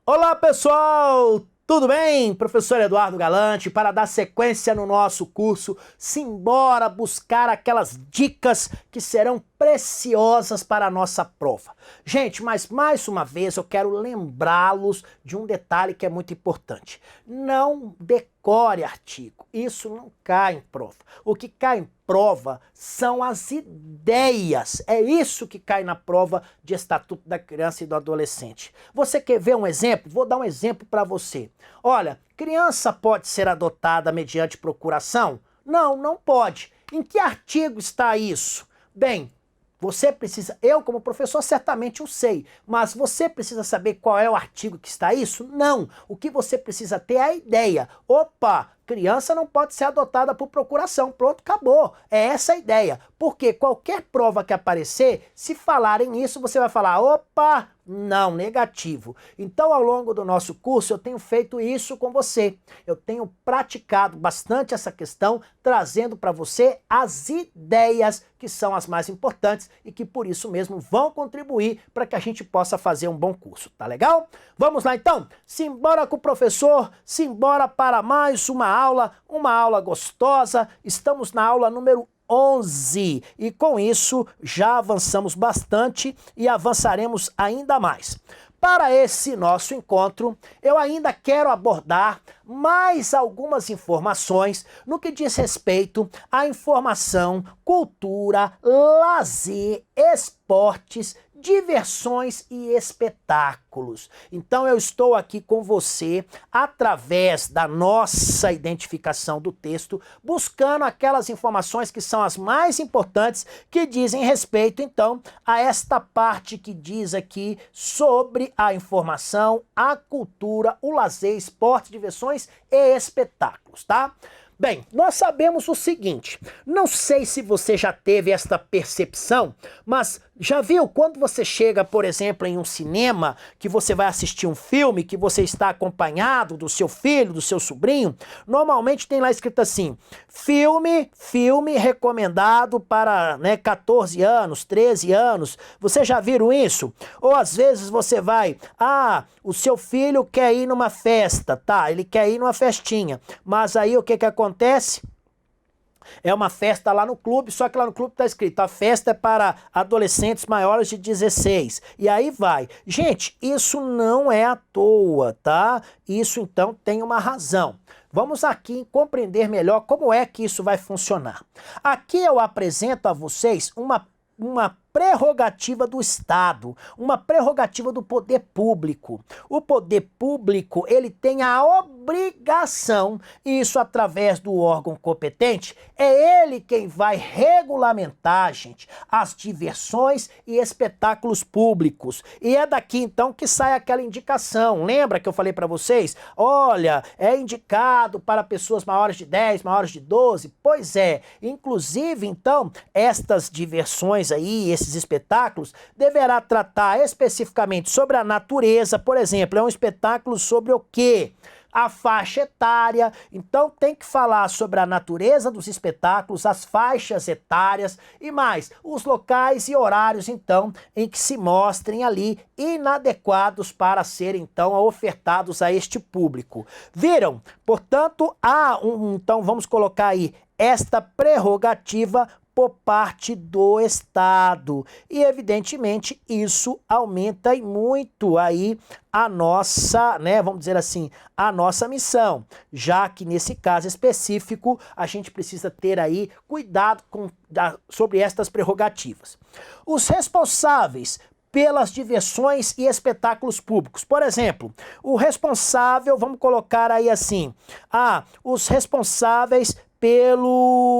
Olá, pessoal! Tudo bem? Professor Eduardo Galante, para dar sequência no nosso curso, simbora buscar aquelas dicas que serão preciosas para a nossa prova. Gente, mas mais uma vez eu quero lembrá-los de um detalhe que é muito importante. Não decore artigo, isso não cai em prova. O que cai em prova são as ideias, é isso que cai na prova de Estatuto da Criança e do Adolescente. Você quer ver um exemplo? Vou dar um exemplo para você. Olha, criança pode ser adotada mediante procuração? Não, não pode. Em que artigo está isso? Bem, você precisa, eu como professor certamente eu sei, mas você precisa saber qual é o artigo que está isso? Não, o que você precisa ter é a ideia. Opa, criança não pode ser adotada por procuração, pronto, acabou. É essa a ideia, porque qualquer prova que aparecer, se falarem isso, você vai falar, opa, não, negativo. Então, ao longo do nosso curso, eu tenho feito isso com você. Eu tenho praticado bastante essa questão, trazendo para você as ideias que são as mais importantes e que, por isso mesmo, vão contribuir para que a gente possa fazer um bom curso. Tá legal? Vamos lá, então? Simbora com o professor, simbora para mais uma aula gostosa. Estamos na aula número 11 e com isso já avançamos bastante e avançaremos ainda mais. Para esse nosso encontro, eu ainda quero abordar mais algumas informações no que diz respeito à informação, cultura, lazer, esportes, diversões e espetáculos. Então eu estou aqui com você através da nossa identificação do texto, buscando aquelas informações que são as mais importantes, que dizem respeito então a esta parte que diz aqui sobre a informação, a cultura, o lazer, esporte, diversões e espetáculos, tá? Bem, nós sabemos o seguinte, não sei se você já teve esta percepção, mas já viu quando você chega, por exemplo, em um cinema, que você vai assistir um filme, que você está acompanhado do seu filho, do seu sobrinho, normalmente tem lá escrito assim, filme recomendado para 14 anos, 13 anos, vocês já viram isso? Ou às vezes você vai, o seu filho quer ir numa festa, tá, ele quer ir numa festinha, mas aí o que acontece? É uma festa lá no clube, só que lá no clube está escrito, a festa é para adolescentes maiores de 16. E aí vai. Gente, isso não é à toa, tá? Isso então tem uma razão. Vamos aqui compreender melhor como é que isso vai funcionar. Aqui eu apresento a vocês uma prerrogativa do Estado, uma prerrogativa do poder público. O poder público, ele tem a obrigação, e isso através do órgão competente, é ele quem vai regulamentar, gente, as diversões e espetáculos públicos. E é daqui, então, que sai aquela indicação. Lembra que eu falei para vocês? Olha, é indicado para pessoas maiores de 10, maiores de 12? Pois é. Inclusive, então, estas diversões aí, esses espetáculos, deverá tratar especificamente sobre a natureza, por exemplo, é um espetáculo sobre o quê? A faixa etária, então tem que falar sobre a natureza dos espetáculos, as faixas etárias e mais, os locais e horários, então, em que se mostrem ali inadequados para serem, então, ofertados a este público. Viram? Portanto, então vamos colocar aí esta prerrogativa por parte do Estado. E, evidentemente, isso aumenta muito aí a nossa, vamos dizer assim, a nossa missão, já que nesse caso específico a gente precisa ter aí cuidado sobre estas prerrogativas. Os responsáveis pelas diversões e espetáculos públicos. Por exemplo, o responsável, vamos colocar aí assim, os responsáveis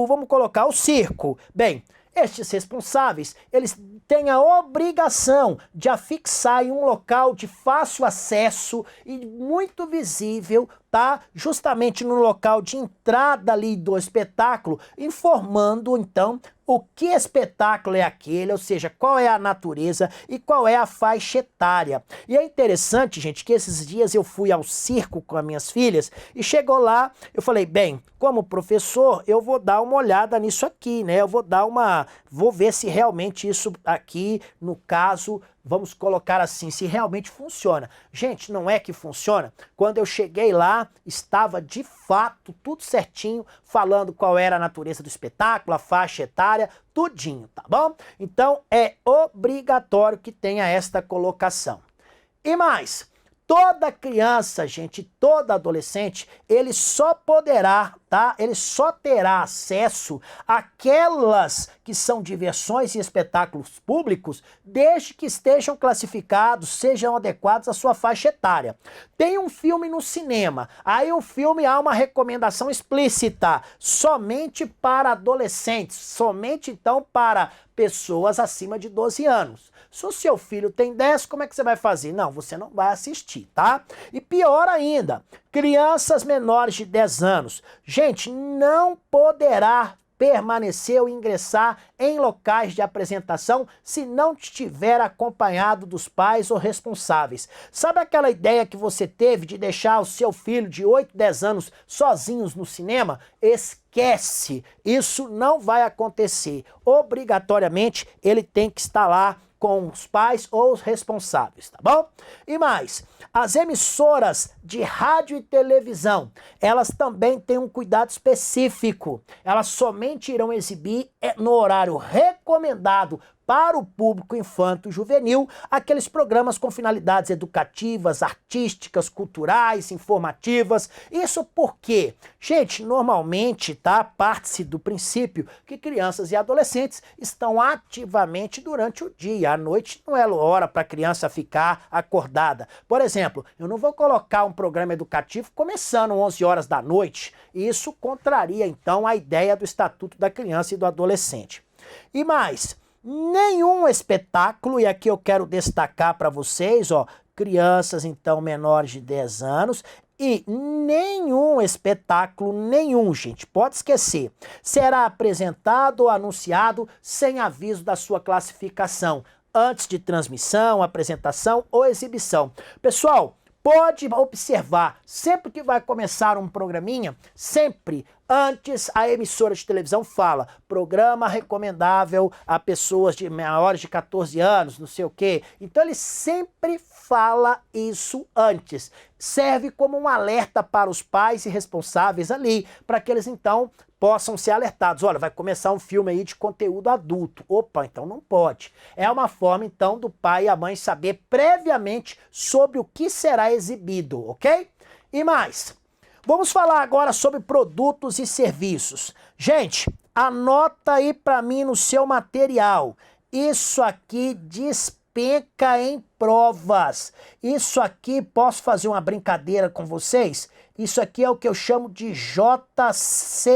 vamos colocar o circo. Bem, estes responsáveis, eles têm a obrigação de afixar em um local de fácil acesso e muito visível, tá? Justamente no local de entrada ali do espetáculo, informando então o que espetáculo é aquele, ou seja, qual é a natureza e qual é a faixa etária. E é interessante, gente, que esses dias eu fui ao circo com as minhas filhas e chegou lá, eu falei, bem, como professor, eu vou dar uma olhada nisso aqui, né? Vou ver se realmente isso aqui, no caso, vamos colocar assim, se realmente funciona. Gente, não é que funciona? Quando eu cheguei lá, estava de fato tudo certinho, falando qual era a natureza do espetáculo, a faixa etária, tudinho, tá bom? Então é obrigatório que tenha esta colocação. E mais, toda criança, gente, toda adolescente, ele só poderá, tá? Ele só terá acesso àquelas que são diversões e espetáculos públicos, desde que estejam classificados, sejam adequados à sua faixa etária. Tem um filme no cinema, aí o filme há uma recomendação explícita, somente para adolescentes, somente então para pessoas acima de 12 anos. Se o seu filho tem 10, como é que você vai fazer? Não, você não vai assistir, tá? E pior ainda, crianças menores de 10 anos. Gente, não poderá permanecer ou ingressar em locais de apresentação se não estiver acompanhado dos pais ou responsáveis. Sabe aquela ideia que você teve de deixar o seu filho de 8, 10 anos sozinhos no cinema? Esquece! Isso não vai acontecer. Obrigatoriamente, ele tem que estar lá com os pais ou os responsáveis, tá bom? E mais, as emissoras de rádio e televisão, elas também têm um cuidado específico. Elas somente irão exibir no horário recomendado para o público infanto-juvenil aqueles programas com finalidades educativas, artísticas, culturais, informativas. Isso porque, gente, normalmente, tá, parte-se do princípio que crianças e adolescentes estão ativamente durante o dia. À noite não é hora para a criança ficar acordada. Por exemplo, eu não vou colocar um programa educativo começando 11 horas da noite. Isso contraria, então, a ideia do Estatuto da Criança e do Adolescente. E mais, nenhum espetáculo, e aqui eu quero destacar para vocês, ó, crianças então menores de 10 anos, e nenhum espetáculo, nenhum, gente, pode esquecer, será apresentado ou anunciado sem aviso da sua classificação, antes de transmissão, apresentação ou exibição. Pessoal, pode observar, sempre que vai começar um programinha, sempre antes a emissora de televisão fala, programa recomendável a pessoas de maiores de 14 anos, não sei o quê. Então ele sempre fala isso antes. Serve como um alerta para os pais e responsáveis ali, para que eles então possam ser alertados. Olha, vai começar um filme aí de conteúdo adulto. Opa, então não pode. É uma forma então do pai e a mãe saber previamente sobre o que será exibido, ok? E mais, vamos falar agora sobre produtos e serviços. Gente, anota aí para mim no seu material. Isso aqui despenca em provas. Isso aqui, posso fazer uma brincadeira com vocês? Isso aqui é o que eu chamo de JCPVV.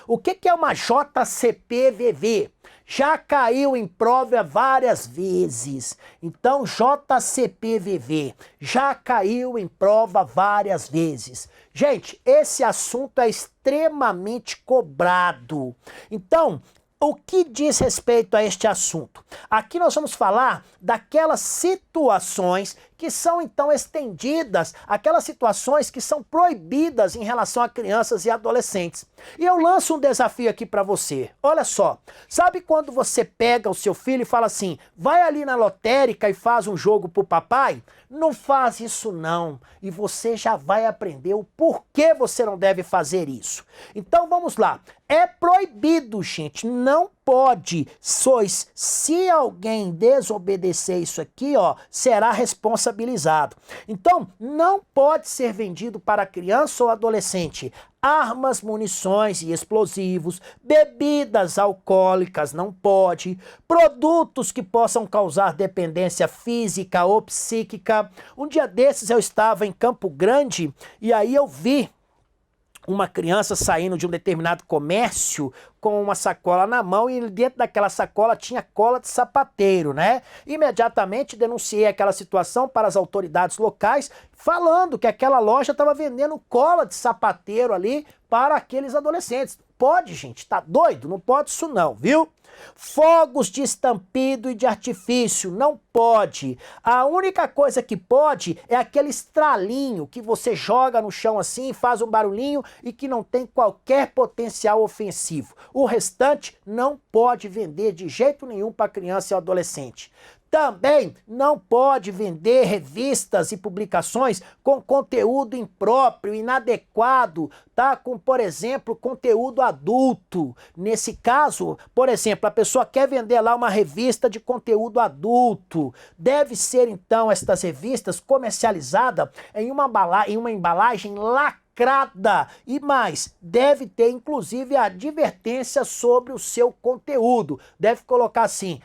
O que é uma JCPVV? Já caiu em prova várias vezes. Então, JCPVV já caiu em prova várias vezes. Gente, esse assunto é extremamente cobrado. Então, o que diz respeito a este assunto? Aqui nós vamos falar daquelas situações que são então estendidas, aquelas situações que são proibidas em relação a crianças e adolescentes. E eu lanço um desafio aqui para você. Olha só, sabe quando você pega o seu filho e fala assim, vai ali na lotérica e faz um jogo pro papai? Não faz isso não, e você já vai aprender o porquê você não deve fazer isso. Então vamos lá, é proibido, gente, não pode, se alguém desobedecer isso aqui, ó, será responsabilizado. Então, não pode ser vendido para criança ou adolescente armas, munições e explosivos, bebidas alcoólicas não pode, produtos que possam causar dependência física ou psíquica. Um dia desses eu estava em Campo Grande e aí eu vi uma criança saindo de um determinado comércio com uma sacola na mão e dentro daquela sacola tinha cola de sapateiro, né? Imediatamente denunciei aquela situação para as autoridades locais, falando que aquela loja estava vendendo cola de sapateiro ali para aqueles adolescentes. pode, gente, tá doido? Não pode isso não, viu? Fogos de estampido e de artifício, não pode. A única coisa que pode é aquele estralinho que você joga no chão assim, faz um barulhinho e que não tem qualquer potencial ofensivo. O restante não pode vender de jeito nenhum para criança e adolescente. Também não pode vender revistas e publicações com conteúdo impróprio, inadequado, tá? Com, por exemplo, conteúdo adulto. Nesse caso, por exemplo, a pessoa quer vender lá uma revista de conteúdo adulto. Deve ser, então, estas revistas comercializadas em uma embalagem lacrada. E mais, deve ter inclusive a advertência sobre o seu conteúdo. Deve colocar assim,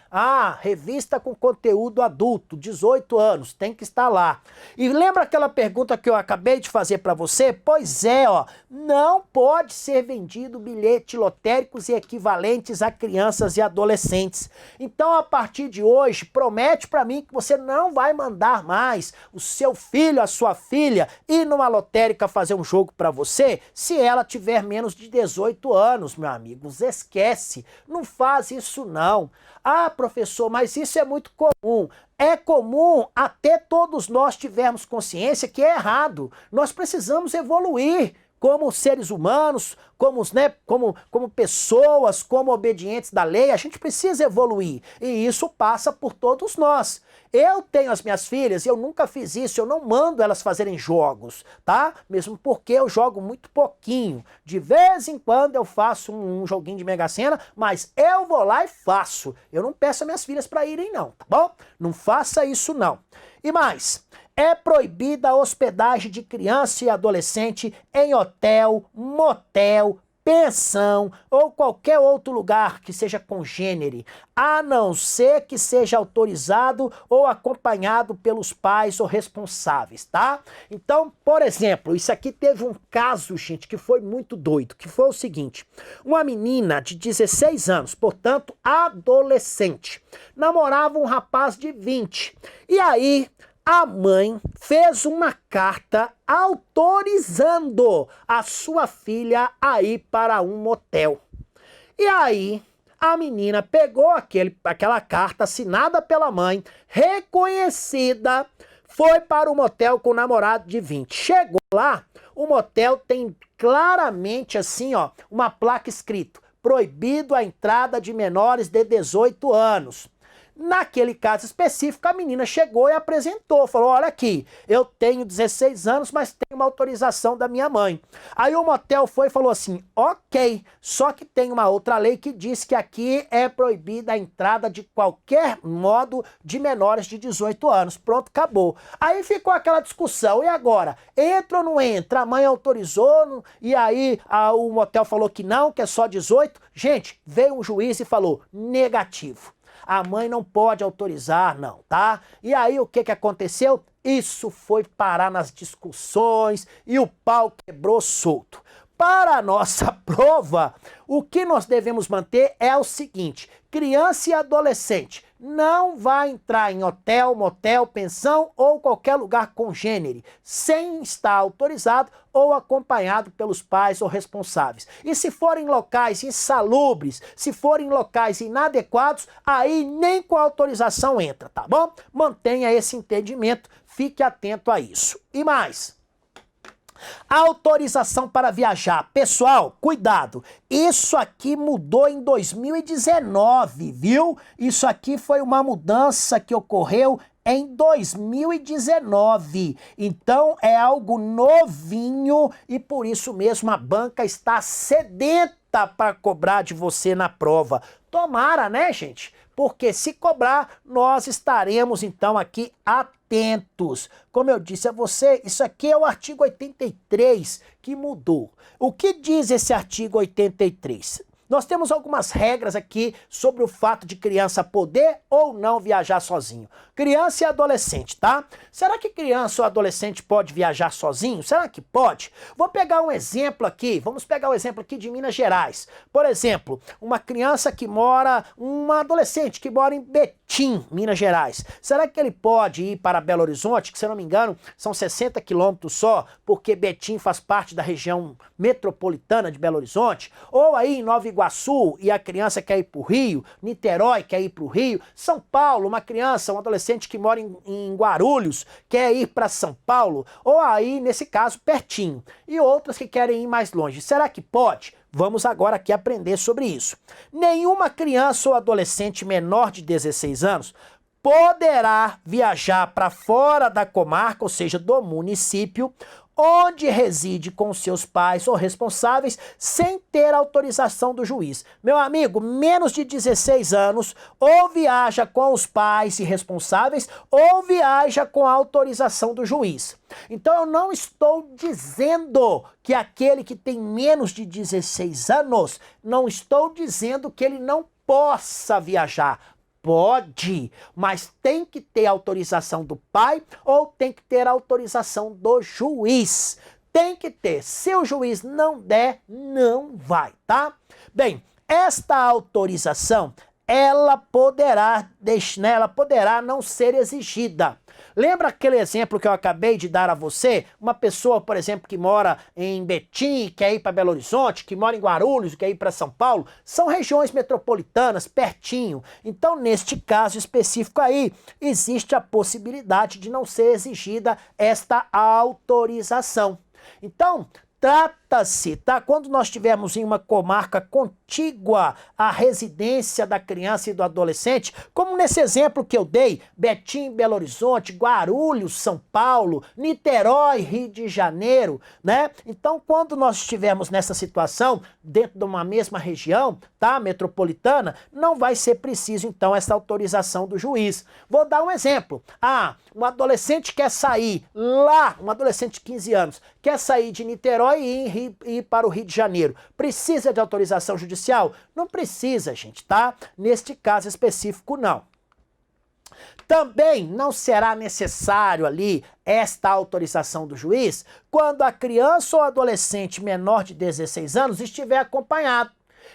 revista com conteúdo adulto, 18 anos, tem que estar lá. E lembra aquela pergunta que eu acabei de fazer para você? Pois é, ó, não pode ser vendido bilhete lotéricos e equivalentes a crianças e adolescentes. Então, a partir de hoje, promete para mim que você não vai mandar mais o seu filho, a sua filha, ir numa lotérica fazer um jogo para você, se ela tiver menos de 18 anos, meu amigo. Esquece, não faz isso não. Ah, professor, mas isso é muito comum. É comum até todos nós tivermos consciência que é errado. Nós precisamos evoluir como seres humanos, como pessoas, como obedientes da lei. A gente precisa evoluir e isso passa por todos nós. Eu tenho as minhas filhas e eu nunca fiz isso, eu não mando elas fazerem jogos, tá? Mesmo porque eu jogo muito pouquinho. De vez em quando eu faço um joguinho de Mega Sena, mas eu vou lá e faço. Eu não peço as minhas filhas para irem não, tá bom? Não faça isso não. E mais, é proibida a hospedagem de criança e adolescente em hotel, motel, pensão ou qualquer outro lugar que seja congênere, a não ser que seja autorizado ou acompanhado pelos pais ou responsáveis, tá? Então, por exemplo, isso aqui teve um caso, gente, que foi muito doido, que foi o seguinte: uma menina de 16 anos, portanto, adolescente, namorava um rapaz de 20. E aí, a mãe fez uma carta autorizando a sua filha a ir para um motel. E aí, a menina pegou aquela carta assinada pela mãe, reconhecida, foi para o motel com o namorado de 20. Chegou lá, o motel tem claramente assim, ó, uma placa escrito: proibido a entrada de menores de 18 anos. Naquele caso específico, a menina chegou e apresentou, falou: olha aqui, eu tenho 16 anos, mas tenho uma autorização da minha mãe. Aí o motel foi e falou assim: ok, só que tem uma outra lei que diz que aqui é proibida a entrada de qualquer modo de menores de 18 anos. Pronto, acabou. Aí ficou aquela discussão, e agora? Entra ou não entra? A mãe autorizou, e aí o motel falou que não, que é só 18. Gente, veio um juiz e falou: negativo. A mãe não pode autorizar, não, tá? E aí o que aconteceu? Isso foi parar nas discussões e o pau quebrou solto. Para a nossa prova, o que nós devemos manter é o seguinte: criança e adolescente não vai entrar em hotel, motel, pensão ou qualquer lugar congênere sem estar autorizado ou acompanhado pelos pais ou responsáveis. E se forem locais insalubres, se forem locais inadequados, aí nem com autorização entra, tá bom? Mantenha esse entendimento, fique atento a isso. E mais, autorização para viajar. Pessoal, cuidado. Isso aqui mudou em 2019, viu? Isso aqui foi uma mudança que ocorreu em 2019. Então é algo novinho e por isso mesmo a banca está sedenta para cobrar de você na prova. Tomara, né, gente? Porque se cobrar, nós estaremos então aqui atentos. Como eu disse a você, isso aqui é o artigo 83 que mudou. O que diz esse artigo 83? Nós temos algumas regras aqui sobre o fato de criança poder ou não viajar sozinho. criança e adolescente, tá? Será que criança ou adolescente pode viajar sozinho? Será que pode? Vou pegar um exemplo aqui, vamos pegar o exemplo aqui de Minas Gerais. Por exemplo, um adolescente que mora em Betim, Minas Gerais. Será que ele pode ir para Belo Horizonte, que se eu não me engano são 60 quilômetros só, porque Betim faz parte da região metropolitana de Belo Horizonte? Ou aí em Nova Iguaçu e a criança quer ir para o Rio, Niterói quer ir para o Rio, São Paulo, uma criança, um adolescente que mora em Guarulhos quer ir para São Paulo, ou aí nesse caso pertinho, e outras que querem ir mais longe. Será que pode? Vamos agora aqui aprender sobre isso. Nenhuma criança ou adolescente menor de 16 anos poderá viajar para fora da comarca, ou seja, do município, onde reside com seus pais ou responsáveis, sem ter autorização do juiz. Meu amigo, menos de 16 anos, ou viaja com os pais e responsáveis, ou viaja com a autorização do juiz. Então eu não estou dizendo que aquele que tem menos de 16 anos, não estou dizendo que ele não possa viajar. Pode, mas tem que ter autorização do pai ou tem que ter autorização do juiz. Tem que ter. Se o juiz não der, não vai, tá? Bem, esta autorização, ela poderá não ser exigida. Lembra aquele exemplo que eu acabei de dar a você? Uma pessoa, por exemplo, que mora em Betim, quer ir para Belo Horizonte, que mora em Guarulhos, quer ir para São Paulo, são regiões metropolitanas, pertinho. Então, neste caso específico aí, existe a possibilidade de não ser exigida esta autorização. Então, trata-se, tá? Quando nós estivermos em uma comarca contígua à residência da criança e do adolescente, como nesse exemplo que eu dei, Betim, Belo Horizonte, Guarulhos, São Paulo, Niterói, Rio de Janeiro, né? Então, quando nós estivermos nessa situação, dentro de uma mesma região, tá? Metropolitana, não vai ser preciso, então, essa autorização do juiz. Vou dar um exemplo. Um adolescente quer sair lá, um adolescente de 15 anos, quer sair de Niterói e ir para o Rio de Janeiro. Precisa de autorização judicial? Não precisa, gente, tá? Neste caso específico, não. Também não será necessário ali esta autorização do juiz quando a criança ou adolescente menor de 16 anos estiver acompanhado.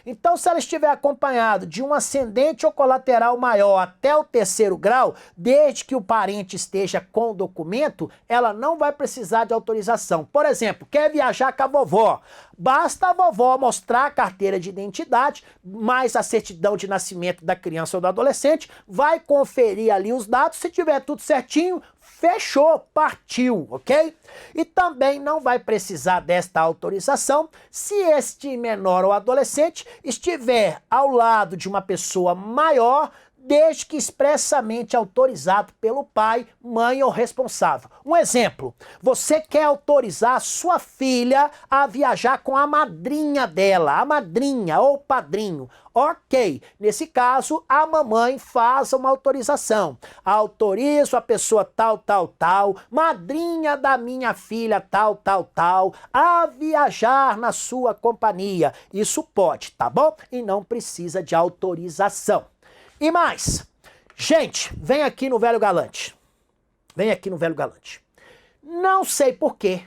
Então, se ela estiver acompanhado de um ascendente ou colateral maior até o 3º grau, desde que o parente esteja com o documento, ela não vai precisar de autorização. Por exemplo, quer viajar com a vovó? Basta a vovó mostrar a carteira de identidade, mais a certidão de nascimento da criança ou do adolescente, vai conferir ali os dados, se tiver tudo certinho, fechou, partiu, ok? E também não vai precisar desta autorização se este menor ou adolescente estiver ao lado de uma pessoa maior, desde que expressamente autorizado pelo pai, mãe ou responsável. Um exemplo, você quer autorizar a sua filha a viajar com a madrinha dela, a madrinha ou padrinho. Ok, nesse caso, a mamãe faz uma autorização. Autorizo a pessoa tal, madrinha da minha filha tal, a viajar na sua companhia. Isso pode, tá bom? E não precisa de autorização. E mais, gente, vem aqui no Velho Galante. Vem aqui no Velho Galante. Não sei por quê,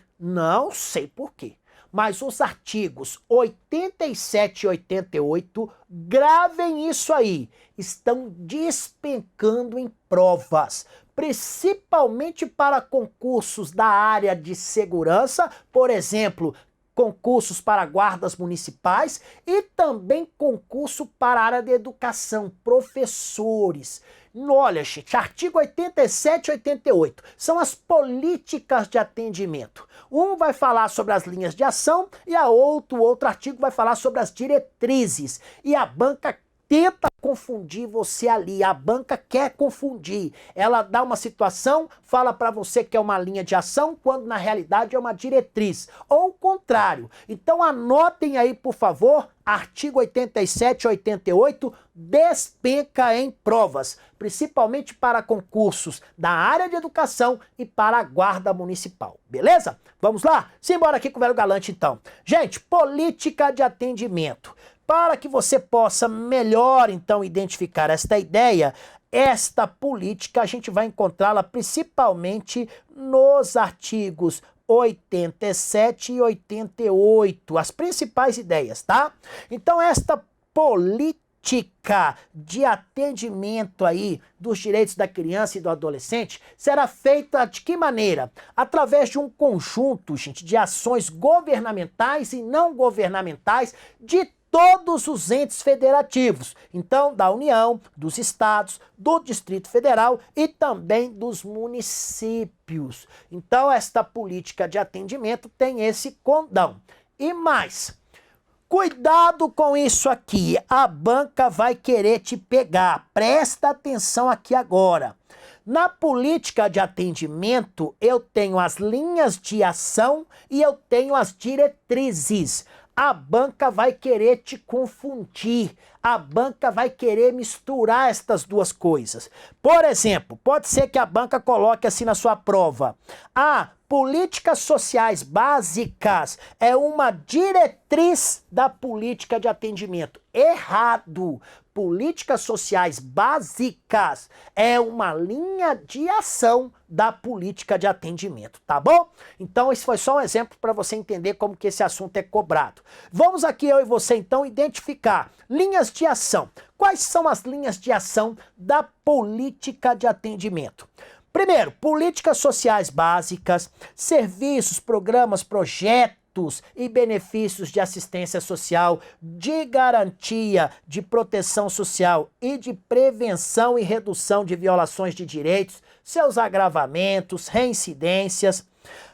mas os artigos 87 e 88, gravem isso aí, estão despencando em provas, principalmente para concursos da área de segurança, por exemplo, concursos para guardas municipais e também concurso para a área de educação, professores. Olha, gente, artigo 87 e 88 são as políticas de atendimento. Um vai falar sobre as linhas de ação e outro artigo vai falar sobre as diretrizes. E a banca tenta confundir você ali, a banca quer confundir. Ela dá uma situação, fala para você que é uma linha de ação, quando na realidade é uma diretriz, ou o contrário. Então anotem aí, por favor, artigo 87 e 88, despenca em provas, principalmente para concursos da área de educação e para a guarda municipal, beleza? Vamos lá? Simbora aqui com o Velho Galante então. Gente, política de atendimento. Para que você possa melhor, então, identificar esta ideia, esta política a gente vai encontrá-la principalmente nos artigos 87 e 88, as principais ideias, tá? Então, esta política de atendimento aí dos direitos da criança e do adolescente será feita de que maneira? Através de um conjunto, gente, de ações governamentais e não governamentais de todos os entes federativos, então da União, dos estados, do Distrito Federal e também dos municípios. Então esta política de atendimento tem esse condão. E mais, cuidado com isso aqui, a banca vai querer te pegar, presta atenção aqui agora. Na política de atendimento, eu tenho as linhas de ação e eu tenho as diretrizes. A banca vai querer te confundir, a banca vai querer misturar estas duas coisas. Por exemplo, pode ser que a banca coloque assim na sua prova: políticas sociais básicas é uma diretriz da política de atendimento. Errado! Políticas sociais básicas é uma linha de ação da política de atendimento, tá bom? Então esse foi só um exemplo para você entender como que esse assunto é cobrado. Vamos aqui eu e você então identificar linhas de ação. Quais são as linhas de ação da política de atendimento? Primeiro, políticas sociais básicas, serviços, programas, projetos e benefícios de assistência social, de garantia, de proteção social e de prevenção e redução de violações de direitos, seus agravamentos, reincidências.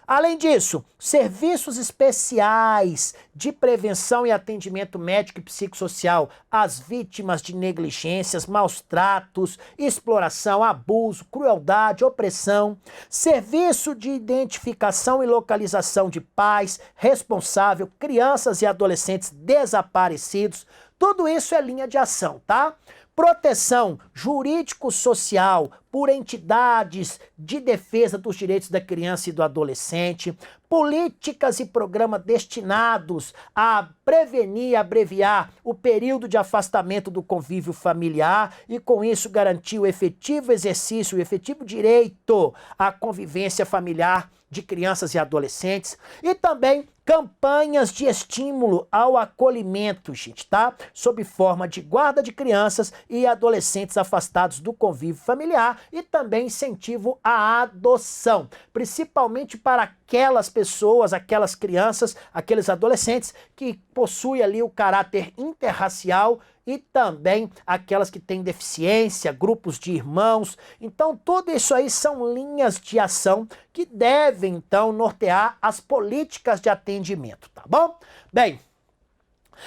Além disso, serviços especiais de prevenção e atendimento médico e psicossocial às vítimas de negligências, maus tratos, exploração, abuso, crueldade, opressão, serviço de identificação e localização de pais, responsável, crianças e adolescentes desaparecidos. Tudo isso é linha de ação, tá? Proteção jurídico-social por entidades de defesa dos direitos da criança e do adolescente, políticas e programas destinados a prevenir e abreviar o período de afastamento do convívio familiar e, com isso, garantir o efetivo exercício, o efetivo direito à convivência familiar de crianças e adolescentes, e também campanhas de estímulo ao acolhimento, gente, tá? Sob forma de guarda de crianças e adolescentes afastados do convívio familiar e também incentivo à adoção, principalmente para aquelas pessoas, aquelas crianças, aqueles adolescentes que possuem ali o caráter interracial e também aquelas que têm deficiência, grupos de irmãos. Então, tudo isso aí são linhas de ação que devem, então, nortear as políticas de atendimento, tá bom? Bem,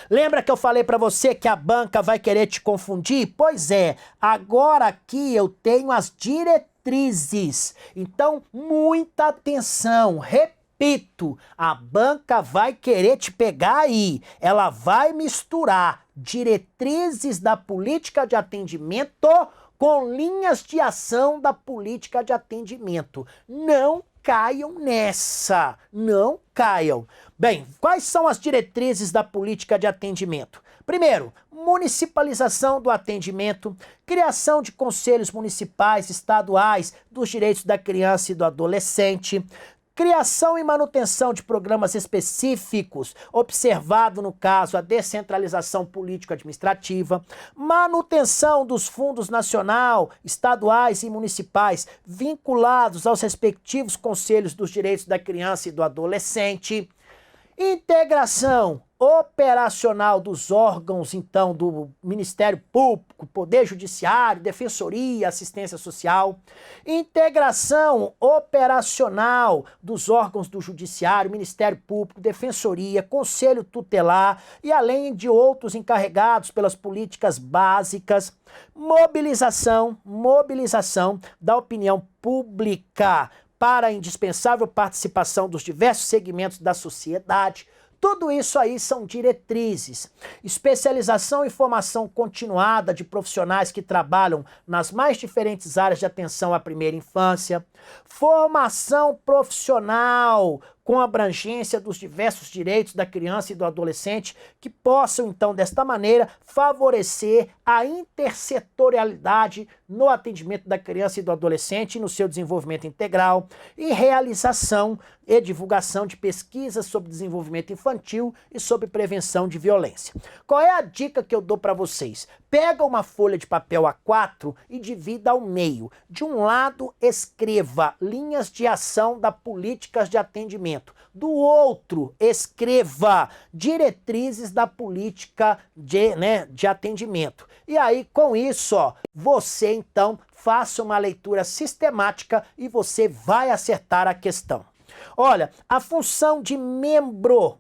lembra que eu falei para você que a banca vai querer te confundir? Pois é, agora aqui eu tenho as diretrizes. Então, muita atenção, repito, a banca vai querer te pegar aí. Ela vai misturar diretrizes da política de atendimento com linhas de ação da política de atendimento. Não caiam nessa, não caiam. Bem, quais são as diretrizes da política de atendimento? Primeiro, municipalização do atendimento, criação de conselhos municipais, estaduais dos direitos da criança e do adolescente, criação e manutenção de programas específicos, observado, no caso, a descentralização político-administrativa, manutenção dos fundos nacional, estaduais e municipais vinculados aos respectivos conselhos dos direitos da criança e do adolescente, integração operacional dos órgãos, então, do Ministério Público, Poder Judiciário, Defensoria, Assistência Social, integração operacional dos órgãos do Judiciário, Ministério Público, Defensoria, Conselho Tutelar e além de outros encarregados pelas políticas básicas, mobilização da opinião pública para a indispensável participação dos diversos segmentos da sociedade. Tudo isso aí são diretrizes. Especialização e formação continuada de profissionais que trabalham nas mais diferentes áreas de atenção à primeira infância. Formação profissional com abrangência dos diversos direitos da criança e do adolescente, que possam, então, desta maneira, favorecer a intersetorialidade no atendimento da criança e do adolescente e no seu desenvolvimento integral, e realização e divulgação de pesquisas sobre desenvolvimento infantil e sobre prevenção de violência. Qual é a dica que eu dou para vocês? Pega uma folha de papel A4 e divida ao meio. De um lado, escreva linhas de ação da políticas de atendimento. Do outro, escreva diretrizes da política de atendimento. E aí, com isso, ó, você então faça uma leitura sistemática e você vai acertar a questão. Olha, a função de membro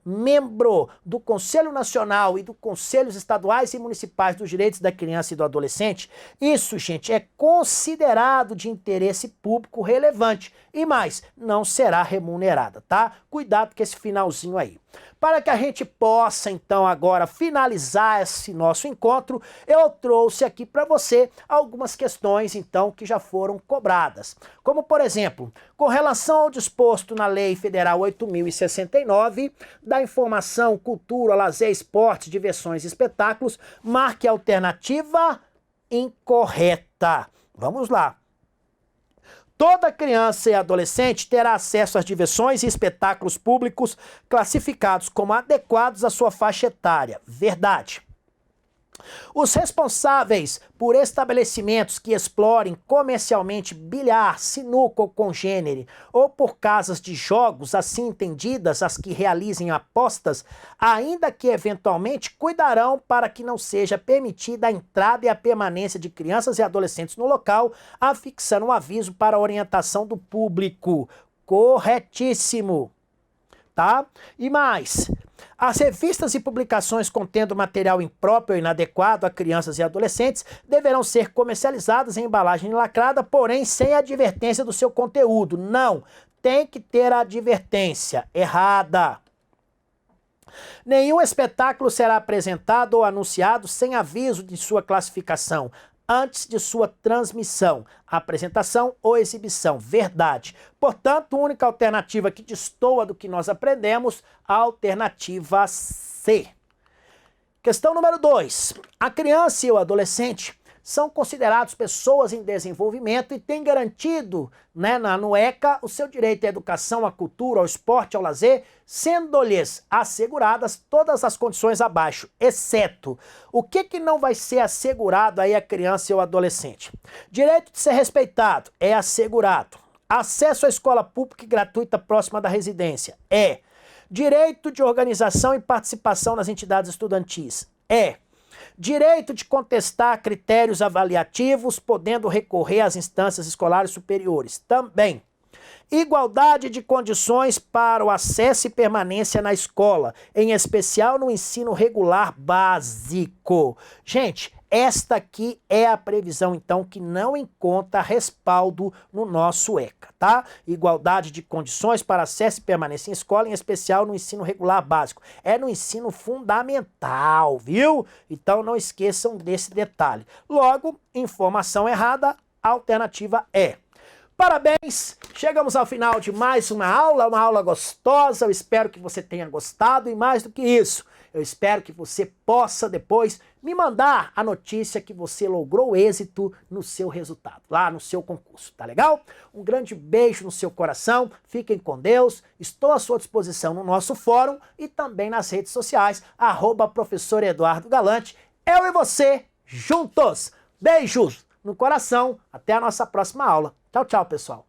do Conselho Nacional e dos Conselhos Estaduais e Municipais dos Direitos da Criança e do Adolescente, isso, gente, é considerado de interesse público relevante e mais, não será remunerada, tá? Cuidado com esse finalzinho aí. Para que a gente possa, então, agora finalizar esse nosso encontro, eu trouxe aqui para você algumas questões, então, que já foram cobradas. Como, por exemplo, com relação ao disposto na Lei Federal 8.069, da informação, cultura, lazer, esportes, diversões e espetáculos, marque a alternativa incorreta. Vamos lá. Toda criança e adolescente terá acesso às diversões e espetáculos públicos classificados como adequados à sua faixa etária. Verdade. Os responsáveis por estabelecimentos que explorem comercialmente bilhar, sinuca ou congênere, ou por casas de jogos assim entendidas as que realizem apostas, ainda que eventualmente cuidarão para que não seja permitida a entrada e a permanência de crianças e adolescentes no local, afixando um aviso para a orientação do público. Corretíssimo. Tá? E mais, as revistas e publicações contendo material impróprio ou inadequado a crianças e adolescentes deverão ser comercializadas em embalagem lacrada, porém sem advertência do seu conteúdo. Não, tem que ter a advertência errada. Nenhum espetáculo será apresentado ou anunciado sem aviso de sua classificação antes de sua transmissão, apresentação ou exibição. Verdade. Portanto, a única alternativa que destoa do que nós aprendemos, a alternativa C. Questão número 2. A criança e o adolescente são considerados pessoas em desenvolvimento e têm garantido, no ECA, o seu direito à educação, à cultura, ao esporte, ao lazer, sendo-lhes asseguradas todas as condições abaixo, exceto o que não vai ser assegurado aí à criança e ao adolescente. Direito de ser respeitado é assegurado. Acesso à escola pública e gratuita próxima da residência é. Direito de organização e participação nas entidades estudantis é. Direito de contestar critérios avaliativos, podendo recorrer às instâncias escolares superiores. Também. Igualdade de condições para o acesso e permanência na escola, em especial no ensino regular básico. Gente, esta aqui é a previsão, então, que não encontra respaldo no nosso ECA, tá? Igualdade de condições para acesso e permanência em escola, em especial no ensino regular básico. É no ensino fundamental, viu? Então não esqueçam desse detalhe. Logo, informação errada, alternativa é. Parabéns! Chegamos ao final de mais uma aula gostosa. Eu espero que você tenha gostado e mais do que isso, eu espero que você possa depois me mandar a notícia que você logrou êxito no seu resultado, lá no seu concurso, tá legal? Um grande beijo no seu coração, fiquem com Deus, estou à sua disposição no nosso fórum e também nas redes sociais, @Professor Eduardo Galante, eu e você juntos. Beijos no coração, até a nossa próxima aula. Tchau, tchau, pessoal.